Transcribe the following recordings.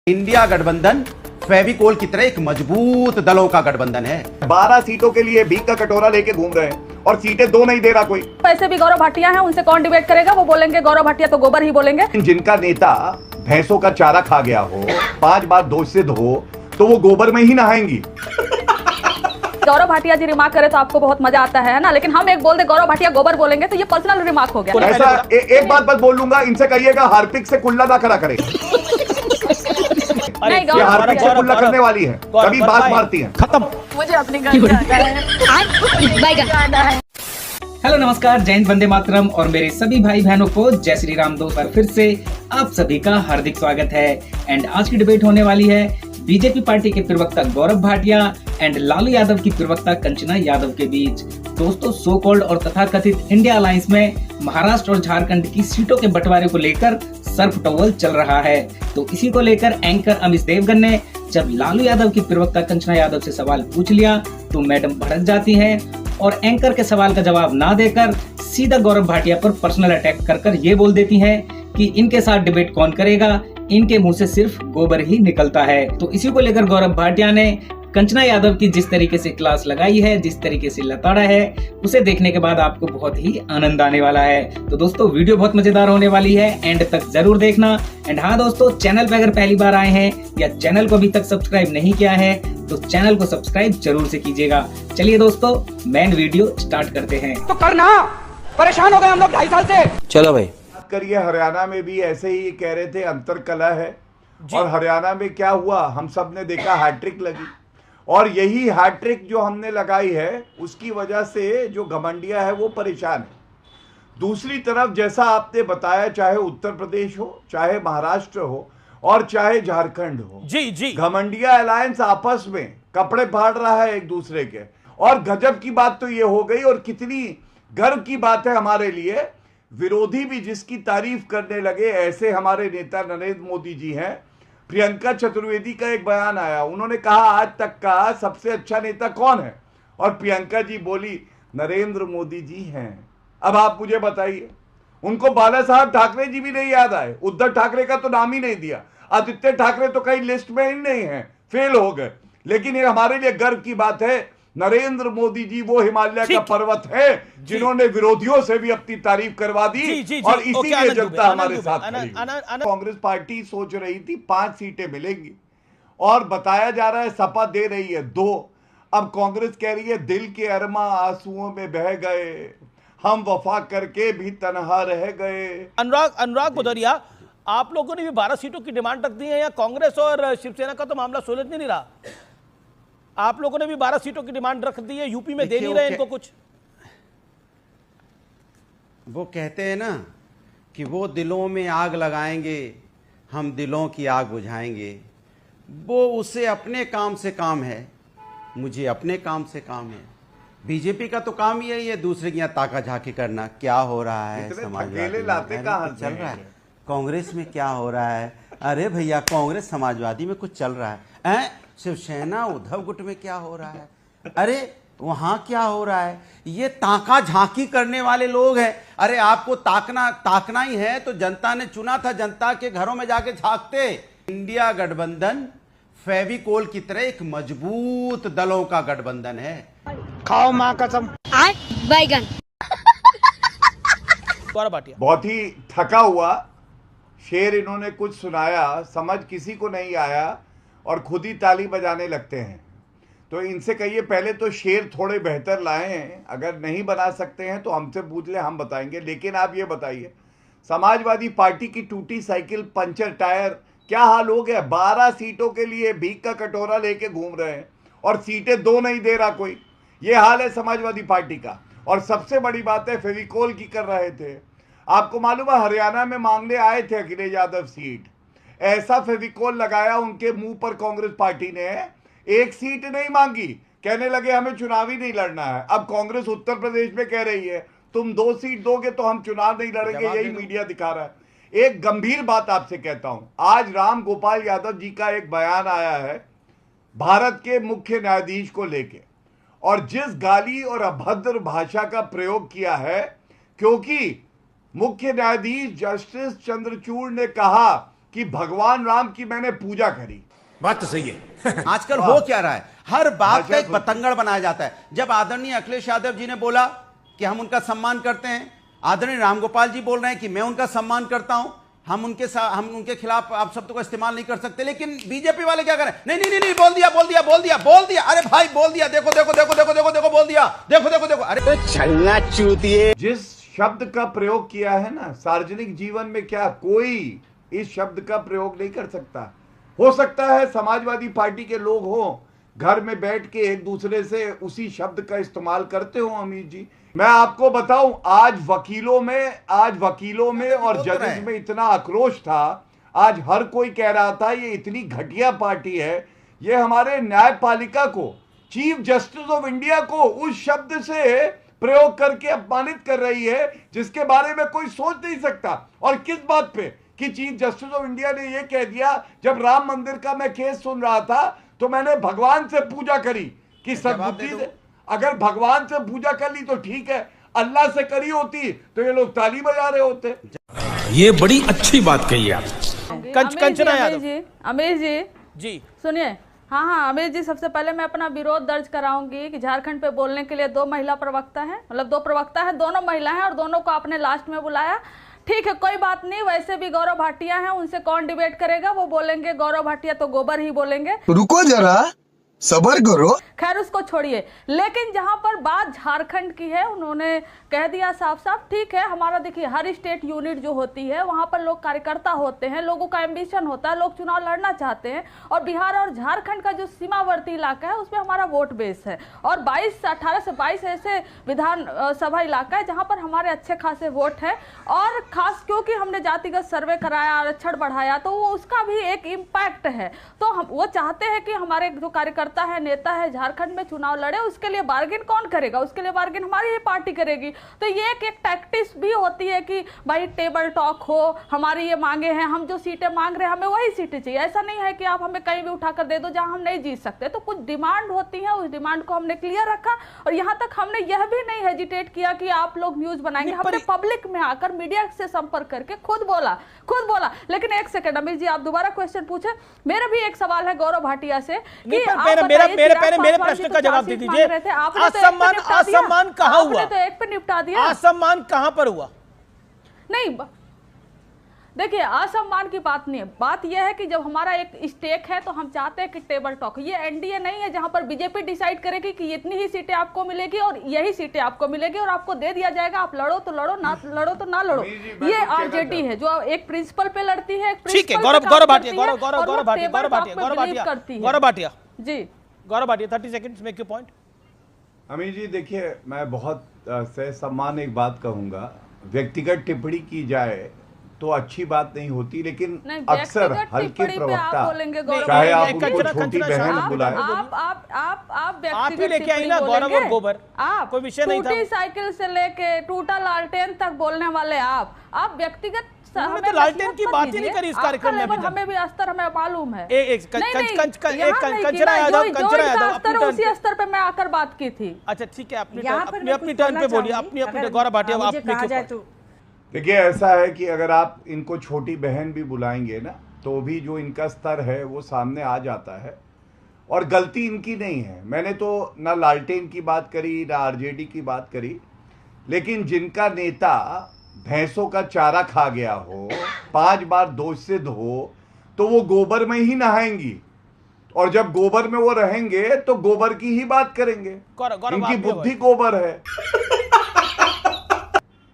India गठबंधन फेविकोल की तरह एक मजबूत दलों का गठबंधन है। 12 सीटों के लिए भीख का कटोरा लेके घूम रहे हैं और सीटें दो नहीं दे रहा कोई। ऐसे भी गौरव भाटिया हैं, उनसे कौन डिबेट करेगा? वो बोलेंगे गौरव भाटिया तो गोबर ही बोलेंगे। जिनका नेता भैंसों का चारा खा गया हो, 5 बार दोषित हो, तो वो गोबर में ही नहाएंगी। गौरव भाटिया जी रिमार्क करे तो आपको बहुत मजा आता है ना, लेकिन हम एक बोल दे गौरव भाटिया गोबर बोलेंगे तो ये पर्सनल रिमार्क हो गया। ऐसा एक बात बस बोल लूंगा, इनसे कहिएगा हार्पिक से कुल्ला ना करा करे। नहीं, ये गौरव हार्पिक से कुल्ला करने वाली है, कभी बात मारती है। खत्म। मुझे अपनी गलती हेलो नमस्कार, जय हिंद, वंदे मातरम और मेरे सभी भाई बहनों को जय श्री राम। दो बार फिर से आप सभी का हार्दिक स्वागत है। एंड आज की डिबेट होने वाली है बीजेपी पार्टी के प्रवक्ता गौरव भाटिया एंड लालू यादव की प्रवक्ता कंचना यादव के बीच। दोस्तों, सो कॉल्ड और तथाकथित इंडिया अलायंस में महाराष्ट्र और झारखंड की सीटों के बंटवारे को लेकर सर्फ टॉवल चल रहा है। तो इसी को लेकर एंकर अमित देवगन ने जब लालू यादव की प्रवक्ता कंचना यादव से सवाल पूछ लिया तो मैडम भड़क जाती हैं और एंकर के सवाल का जवाब ना देकर सीधा गौरव भाटिया पर पर्सनल अटैक कर ये बोल देती हैं कि इनके साथ डिबेट कौन करेगा, इनके मुंह से सिर्फ गोबर ही निकलता है। तो इसी को लेकर गौरव भाटिया ने कंचना यादव की जिस तरीके से क्लास लगाई है, जिस तरीके से लताड़ा है, उसे देखने के बाद आपको बहुत ही आनंद आने वाला है। तो दोस्तों, वीडियो बहुत मजेदार होने वाली है, एंड तक जरूर देखना। एंड हाँ दोस्तों, चैनल पे अगर पहली बार आए हैं या चैनल को अभी तक सब्सक्राइब नहीं किया है तो चैनल को सब्सक्राइब जरूर से कीजिएगा। चलिए दोस्तों, मेन वीडियो स्टार्ट करते हैं। तो करना, परेशान हो गए हम लोग 2.5 साल से। चलो भाई, बात करिए, हरियाणा में भी ऐसे ही कह रहे थे अंतर कला है, और हरियाणा में क्या हुआ हम सब ने देखा, हैट्रिक लगी। और यही हैट्रिक जो हमने लगाई है उसकी वजह से जो घमंडिया है वो परेशान है। दूसरी तरफ जैसा आपने बताया, चाहे उत्तर प्रदेश हो, चाहे महाराष्ट्र हो और चाहे झारखंड हो, जी घमंडिया अलायंस आपस में कपड़े फाड़ रहा है एक दूसरे के। और गजब की बात तो ये हो गई, और कितनी गर्व की बात है हमारे लिए, विरोधी भी जिसकी तारीफ करने लगे, ऐसे हमारे नेता नरेंद्र मोदी जी हैं। प्रियंका चतुर्वेदी का एक बयान आया, उन्होंने कहा आज तक का सबसे अच्छा नेता कौन है, और प्रियंका जी बोली नरेंद्र मोदी जी हैं। अब आप मुझे बताइए, उनको बाला साहब ठाकरे जी भी नहीं याद आए, उद्धव ठाकरे का तो नाम ही नहीं दिया, आदित्य ठाकरे तो कहीं लिस्ट में ही नहीं है, फेल हो गए। लेकिन ये हमारे लिए गर्व की बात है, नरेंद्र मोदी जी वो हिमालय का पर्वत है जिन्होंने विरोधियों से भी अपनी तारीफ करवा दी, और इसीलिए जनता हमारे साथ खड़ी। कांग्रेस पार्टी सोच रही थी 5 सीटें मिलेंगी, और बताया जा रहा है सपा दे रही है 2। अब कांग्रेस कह रही है दिल के अरमा आंसुओं में बह गए, हम वफा करके भी तनहा रह गए। अनुराग भदौरिया, आप लोगों ने भी 12 सीटों की डिमांड रख दी है, या कांग्रेस और शिवसेना का तो मामला सुलझ नहीं रहा? आप लोगों ने भी 12 सीटों की डिमांड रख दी है, यूपी में दे नहीं रहे इनको कुछ। वो कहते हैं ना कि वो दिलों में आग लगाएंगे, हम दिलों की आग बुझाएंगे। वो उसे अपने काम से काम है, मुझे अपने काम से काम है। बीजेपी का तो काम ही यही है, दूसरे की यहाँ ताका झाकी करना। क्या हो रहा है समाजवादी में चल रहा है, कांग्रेस में क्या हो रहा है? अरे भैया, कांग्रेस समाजवादी में कुछ चल रहा है, शिवसेना उद्धव गुट में क्या हो रहा है? अरे वहां क्या हो रहा है? ये ताका झांकी करने वाले लोग हैं। अरे आपको ताकना ही है तो जनता ने चुना था, जनता के घरों में जाके झांकते। इंडिया गठबंधन फेविकोल की तरह एक मजबूत दलों का गठबंधन है। खाओ मां कसम। बैगन बहुत ही थका हुआ शेर इन्होंने कुछ सुनाया, समझ किसी को नहीं आया, और खुद ही ताली बजाने लगते हैं। तो इनसे कहिए पहले तो शेर थोड़े बेहतर लाए हैं, अगर नहीं बना सकते हैं तो हमसे पूछ ले, हम बताएंगे। लेकिन आप ये बताइए, समाजवादी पार्टी की टूटी साइकिल, पंचर टायर, क्या हाल हो गया? 12 सीटों के लिए भीख का कटोरा लेके घूम रहे हैं और सीटें 2 नहीं दे रहा कोई। ये हाल है समाजवादी पार्टी का। और सबसे बड़ी बात है, फेविकोल की कर रहे थे। आपको मालूम है हरियाणा में मांगने आए थे अखिलेश यादव सीट, ऐसा फेविकोल लगाया उनके मुंह पर कांग्रेस पार्टी ने, 1 सीट नहीं मांगी, कहने लगे हमें चुनाव ही नहीं लड़ना है। अब कांग्रेस उत्तर प्रदेश में कह रही है तुम 2 सीट दोगे तो हम चुनाव नहीं लड़ेंगे, यही मीडिया दिखा रहा है। एक गंभीर बात आपसे कहता हूं, आज राम गोपाल यादव जी का एक बयान आया है भारत के मुख्य न्यायाधीश को लेके, और जिस गाली और अभद्र भाषा का प्रयोग किया है, क्योंकि मुख्य न्यायाधीश जस्टिस चंद्रचूड़ ने कहा कि भगवान राम की मैंने पूजा करी। बात तो सही है। आजकल हो क्या रहा है, हर बात का एक भाषा पतंगड़ बनाया जाता है। जब आदरणीय अखिलेश यादव जी ने बोला कि हम उनका सम्मान करते हैं, आदरणीय रामगोपाल जी बोल रहे हैं कि मैं उनका सम्मान करता हूं, हम उनके खिलाफ आप शब्द को इस्तेमाल नहीं कर सकते, लेकिन बीजेपी वाले क्या करें, नहीं नहीं नहीं, बोल दिया, अरे भाई बोल दिया, देखो बोल दिया, देखो, अरे छलना चूतिए। जिस शब्द का प्रयोग किया है ना सार्वजनिक जीवन में, क्या कोई इस शब्द का प्रयोग नहीं कर सकता? हो सकता है समाजवादी पार्टी के लोग हो घर में बैठ के एक दूसरे से उसी शब्द का इस्तेमाल करते हो। अमित जी, मैं आपको बताऊं, आज वकीलों में और जजेस में इतना आक्रोश था। आज हर कोई कह रहा था ये इतनी घटिया पार्टी है, ये हमारे न्यायपालिका को, चीफ जस्टिस ऑफ इंडिया को उस शब्द से प्रयोग करके अपमानित कर रही है जिसके बारे में कोई सोच नहीं सकता। और किस बात पे कि चीफ जस्टिस ऑफ इंडिया ने यह कह दिया, जब राम मंदिर का मैं केस सुन रहा था तो मैंने भगवान से पूजा करी कि सद्बुद्धि से, अगर भगवान से पूजा कर ली तो ठीक है, अल्लाह से करी होती तो ये लोग ताली बजा रहे होते। ये बड़ी अच्छी बात कही आप। कंचना यादव अमीर जी जी सुनिए। हाँ अमीर जी, सबसे पहले मैं अपना विरोध दर्ज कराऊंगी कि झारखंड पे बोलने के लिए 2 महिला प्रवक्ता हैं, मतलब 2 प्रवक्ता हैं, दोनों महिला हैं और दोनों को आपने लास्ट में बुलाया। ठीक है, कोई बात नहीं, वैसे भी गौरव भाटिया हैं, उनसे कौन डिबेट करेगा, वो बोलेंगे गौरव भाटिया तो गोबर ही बोलेंगे। रुको जरा, सबर करो। खैर उसको छोड़िए, लेकिन जहां पर बात झारखंड की है उन्होंने कह दिया साफ साफ। ठीक है, हमारा देखिए हर स्टेट यूनिट जो होती है वहां पर लोग कार्यकर्ता होते हैं, लोगों का एम्बिशन होता है, लोग चुनाव लड़ना चाहते हैं। और बिहार और झारखंड का जो सीमावर्ती इलाका है उसमें हमारा वोट बेस है और 18 से 22 ऐसे विधान सभा इलाका है जहां पर हमारे अच्छे खासे वोट है। और खास क्योंकि हमने जातिगत सर्वे कराया, आरक्षण बढ़ाया, तो वो उसका भी एक इम्पैक्ट है। तो हम वो चाहते हैं कि हमारे जो कार्यकर्ता है, नेता है, झारखंड में चुनाव लड़े। उसके लिए बार्गेन कौन करेगा? उसके लिए बार्गेन हमारी ही पार्टी करेगी। तो ये एक टैक्टिक्स भी होती है कि भाई टेबल टॉक हो, हमारी ये मांगे हैं, हम जो सीटें मांग रहे हैं हमें वही सीटें चाहिए। ऐसा नहीं है कि आप हमें कहीं भी उठाकर दे दो जहां हम नहीं जीत सकते। तो कुछ डिमांड होती है, उस डिमांड को हमने क्लियर रखा और यहां तक हमने यह भी नहीं हेजिटेट किया कि आप लोग न्यूज बनाएंगे। हमने पब्लिक में आकर मीडिया से संपर्क करके खुद बोला। लेकिन एक सेकंड अमित जी, आप दोबारा क्वेश्चन पूछे। मेरा भी एक सवाल है गौरव भाटिया से कि मेरे प्रश्न का जवाब दे दीजिए। असम्मान कहाँ हुआ? तो एक पे निपटा दिया। असम्मान कहाँ पर हुआ? नहीं देखिए, असम्मान की बात नहीं है, बात यह है कि जब हमारा एक स्टेक है तो हम चाहते हैं कि टेबल टॉक। ये एनडीए नहीं है जहां पर बीजेपी डिसाइड करेगी कि इतनी ही सीटें आपको मिलेगी और यही सीटें आपको मिलेगी और आपको दे दिया जाएगा, आप लड़ो तो लड़ो, ना लड़ो तो ना लड़ो। ये आरजेडी है जो एक प्रिंसिपल पे लड़ती है। ठीक है, Gaurav Bhatia ji, Gaurav Bhatia 30 seconds, make your point. Amit ji देखिए, मैं बहुत से सम्मान एक बात कहूंगा, व्यक्तिगत टिप्पणी की जाए तो अच्छी बात नहीं होती, लेकिन अक्सर हल्के प्रवक्ता, चाहे आप उनको छोटी बहन बुलाएं, आप ही लेके आई ना गौरव और गोबर, कोई विषय नहीं था। टूटी साइकिल से लेके टूटा लालटेन तक बोलने वाले आप व्यक्तिगत तो लालटेन की बात ही नहीं करी इस कार्यक्रम में। हमें भी स्तर हमें मालूम है। कंचना यादव उसी स्तर पे मैं आकर बात की थी। अच्छा ठीक है, अपनी टर्न पे बोलिए, अपनी गौरव भाटिया आप। देखिए ऐसा है कि अगर आप इनको छोटी बहन भी बुलाएंगे ना तो भी जो इनका स्तर है वो सामने आ जाता है और गलती इनकी नहीं है। मैंने तो ना लालटेन की बात करी ना आरजेडी की बात करी, लेकिन जिनका नेता भैंसों का चारा खा गया हो, 5 बार दोषित हो, तो वो गोबर में ही नहाएंगी और जब गोबर में वो रहेंगे तो गोबर की ही बात करेंगे। इनकी बुद्धि गोबर है।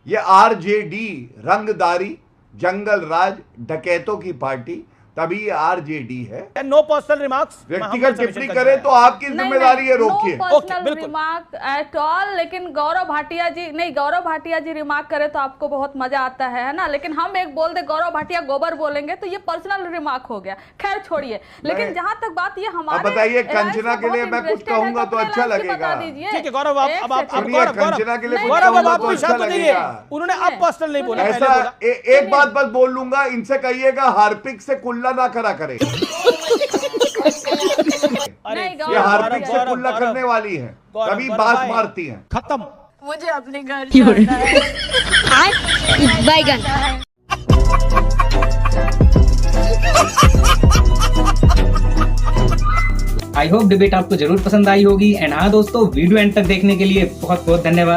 ये आरजेडी रंगदारी, जंगल राज, डकैतों की पार्टी, तभी ये आरजेडी है। नो पर्सनल रिमार्क्स, व्यक्तिगत टिप्पणी करे तो आपकी जिम्मेदारी है, रोकिए। Personal remark at all. लेकिन गौरव भाटिया जी रिमार्क करे तो आपको बहुत मजा आता है ना, लेकिन हम एक बोल दे गौरव भाटिया गोबर बोलेंगे तो ये पर्सनल रिमार्क हो गया। खैर छोड़िए, लेकिन जहां तक बात ये हमारे, बताइए कंचना के लिए मैं कुछ कहूंगा तो अच्छा लगेगा। ठीक है गौरव, कंचना के लिए उन्होंने अब पर्सनल नहीं बोला। ऐसा एक बात बस बोल लूंगा, इनसे कहिएगा हार्पिक से कुल्ला ना करा करे। ये हार्पिक से कुल्ला करने वाली है, तभी बास मारती हैं। खत्म। मुझे अपने घर जाना है। बैगन आई होप डिबेट आपको जरूर पसंद आई होगी। एंड हाँ दोस्तों, वीडियो एंड तक देखने के लिए बहुत बहुत धन्यवाद।